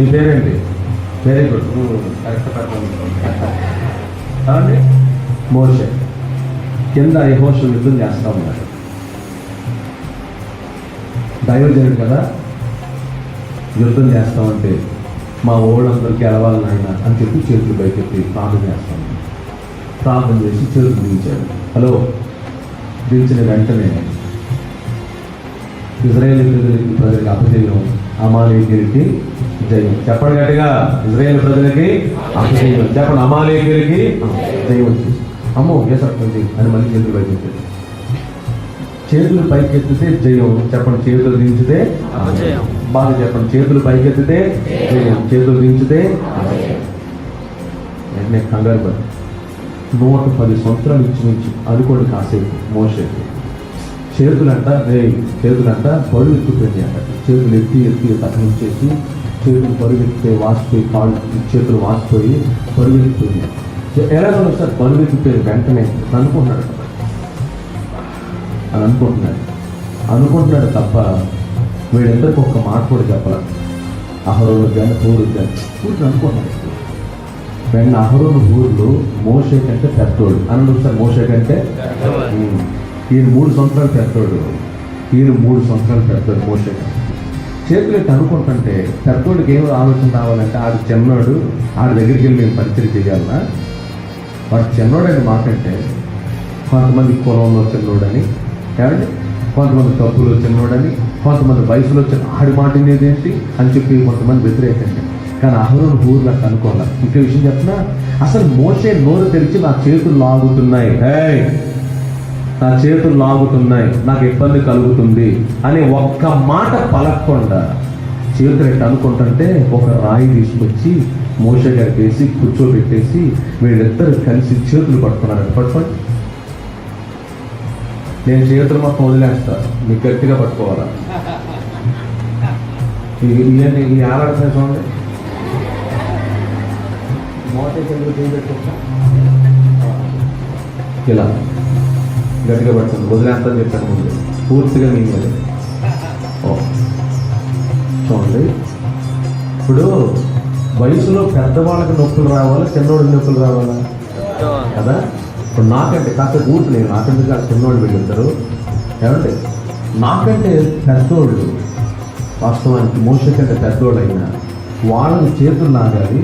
నీ పేరేంటి? Very good, correct కావండి. మోషే కింద యెహోషువ యుద్ధం చేస్తూ ఉన్నాడు. దైవజనుడు కదా, యుద్ధం చేస్తామంటే మా ఓళ్ళందరికీ ఎలవాలి నాయన అని చెప్పి చేతులు పైకెత్తి ప్రార్థన చేస్తాను. ప్రార్థన చేసి చేతులు దించాడు. హలో, దించిన వెంటనే ఇజ్రాయేల్ ప్రజలకి అపజయం, అమాలేకీయులకి జయం. చెప్పండి గట్టిగా, ఇజ్రాయేల్ ప్రజలకి అపజయం. చెప్పండి, అమాలేకీయులకి జయం వచ్చింది. అమ్మో ఏసత్తుంది అని మళ్ళీ చేతులు పైకెత్తాడు. చేతులు పైకెత్తితే జయం. చెప్పండి, చేతులు దించితే అపజయం. బాగా చెప్పండి, చేతులు పైకెత్తితే జయం, చేతులు దించితే వెంటనే కంగారు పడి 110 సంవత్సరాలు ఇచ్చి అనుకోండి కాసేపు మోషేకి. చేతులంట బరువు ఎత్తుపోయింది అంట. చేతులు ఎత్తి తగ్గించేసి చేతులు బరువు ఎత్తితే వాసిపోయి, కాళ్ళు చేతులు వాసిపోయి బరువు ఎత్తిపోయింది. ఎలాగో సార్ బరువు ఎత్తిపోయింది వెంటనే అనుకుంటున్నాడు తప్ప వీళ్ళందరికీ ఒక్క మాట కూడా చెప్పాల. అహరోను కానీ హూరు కానీ పూర్తి అనుకుంటున్నాడు. వెంటనే అహరోను హూరులో మోషే కంటే పెద్దోడు అన్నాడు సార్. మోషే కంటే ఈయన 3 సంవత్సరాలు పెద్దోడు, ఈయన 3 సంవత్సరాలు పెద్దోడు మోషే కంటే. చేతులు ఎట్టి అనుకుంటుంటే పెద్దోడికి ఏం ఆలోచన రావాలంటే ఆడు చిన్నోడు, ఆడి దగ్గరికి వెళ్ళి మేము పరిచయం చేయాలన్నా. వాడు చిన్నోడని మాకంటే కొంతమంది కులంలో చిన్నోడని, ఏమంటే కొంతమంది తప్పులో చిన్నోడని, కొంతమంది వయసులో ఆడి మాట ఏంటి అని చెప్పి కొంతమంది వ్యతిరేకంగా. కానీ అహరోను హూరులా అనుకోవాలి. ఇంకో విషయం చెప్పినా, అసలు మోషే నోరు తెరిచి నా చేతులు లాగుతున్నాయి, నా చేతులు లాగుతున్నాయి, నాకు ఇబ్బంది కలుగుతుంది అని ఒక్క మాట పలకకుండా చేతులు ఎట్టు అనుకుంటుంటే ఒక రాయి తీసుకొచ్చి మోషే గారికి వేసి కూర్చోబెట్టేసి వీళ్ళిద్దరు కలిసి చేతులు పట్టుకున్నారంట. పట్టుకోండి, నేను చేతులు మొత్తం వదిలేస్తా, మీకు గట్టిగా పట్టుకోవాలా. ఇవన్నీ ఈ ఆరాధన చూడండి. మోటే చెందుకు చేయబెట్టుకుంటా ఇలా గట్టిగా పడుతుంది, వదిలేస్తా అని చెప్పాను ముందు. పూర్తిగా మీ మీద చూడండి. ఇప్పుడు వయసులో పెద్దవాళ్ళకి నొప్పులు రావాలా, చిన్నోడికి నొప్పులు రావాలా కదా. ఇప్పుడు నాకంటే కాస్త ఊరు నేను నాకంటే కాదు చిన్నోళ్ళు వెళ్ళిద్దరు, ఏమంటే నాకంటే పెద్దోళ్ళు వాస్తవానికి మోషే కంటే పెద్దోళ్ళు అయినా వాళ్ళని చేతులు లాగాలి.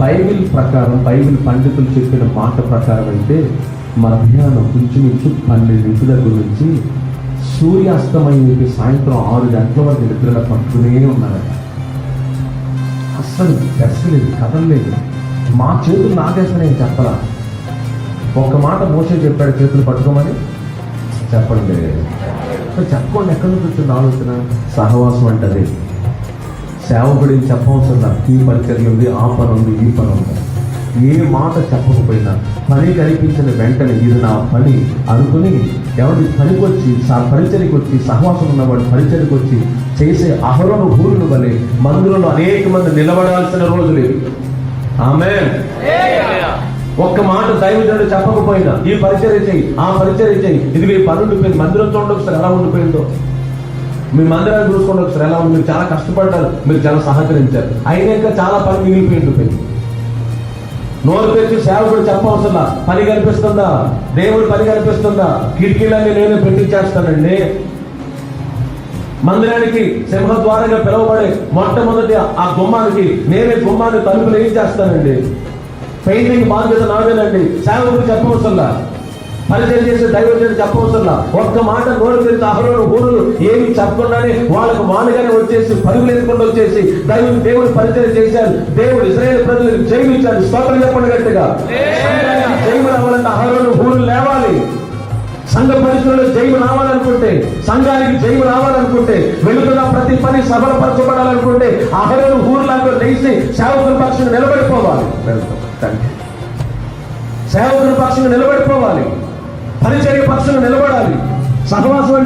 బైబిల్ ప్రకారం, బైబిల్ పండితులు చెప్పిన మాట ప్రకారం అయితే మధ్యాహ్నం ఇంచుమించు 12 దగ్గర నుంచి సూర్యాస్తమయం సాయంత్రం 6 గంటల వరకు నిద్రలో పట్టుకునే ఉన్నారట. అస్సలు తెరసలేదు, కదలలేదు. మా చేతులు నాకేసిన నేను చెప్పలా. ఒక్క మాట మోషే చెప్పాడు చేతులు పట్టుకోమని. చెప్పండి, చెప్పుకోండి. ఎక్కడి నుంచి వచ్చింది ఆలోచన? సహవాసం అంటే అదే. సేవకుడికి చెప్పవలసిన ఈ పరిచర్య ఉంది, ఆ పని ఉంది, ఈ పని ఉంది. ఏ మాట చెప్పకపోయినా పని కనిపించిన వెంటనే ఇది నా పని అనుకుని ఎవరి పనికి వచ్చి పరిచర్యకి వచ్చి సహవాసం ఉన్నవాడు పరిచర్యకి వచ్చి చేసే అహరోను హూరును వలె మందులలో అనేక మంది నిలబడాల్సిన రోజు లేదు. ఆమేన్. ఒక్క మాట దైవజనుడు చెప్పకపోయినా ఈ పరిచర్య చెయ్యి, ఆ పరిచర్య చెయ్యి, ఇది మీ పని ఉండిపోయింది. మందిరం చూడండి ఒకసారి ఎలా ఉండిపోయిందో. మీ మందిరాన్ని చూసుకోండి ఒకసారి ఎలా ఉంది. మీరు చాలా కష్టపడ్డారు, మీరు చాలా సహకరించారు, అయినాక చాలా పని మిగిలిపోయి ఉండిపోయింది. నోరు తెచ్చి సేవకుడు చెప్పవసరం పని కనిపిస్తుందా? దేవుడు పని కనిపిస్తుందా? కిటికీలన్నీ నేనే పెట్టించేస్తానండి. మందిరానికి సింహద్వారంగా పిలువబడే మొట్టమొదటి ఆ గుమ్మానికి నేనే గుమ్మాన్ని తలుపులు ఏం చేస్తానండి. పెయింటింగ్ బాధ్యత నాదేనండి. సేవకుడు చెప్పవసరంలా, పరిచయం చేసే దైవజనుడు చెప్పవసరంలా. ఒక్క మాట నోరు తెరిచి అహరోను హూరులు ఏమి చెప్పకుండానే వాళ్ళకు వాళ్ళుగానే వచ్చేసి పరుగులు ఎత్తుకుంటూ వచ్చేసి దేవుడు పరిచయం చేశారు. దేవుడు ఇశ్రాయేలు ప్రజలకు జైలు ఇచ్చాడు. స్తోత్రం చెప్పండి గట్టిగా. జైలు రావాలంటే అహరోను హూరులు లేవాలి. సంఘ పరిస్థితుల్లో జైలు రావాలనుకుంటే, సంఘానికి జైలు రావాలనుకుంటే, వెళుతున్న ప్రతి పని సఫలపరచబడాలనుకుంటే అహరోను హూరులాగా లేచి సేవకుల పక్షంగా నిలబడిపోవాలి. సేవకుల పక్షంగా నిలబడిపోవాలి, పరిచర్య పక్షంగా నిలబడాలి. సహవాసం అంటే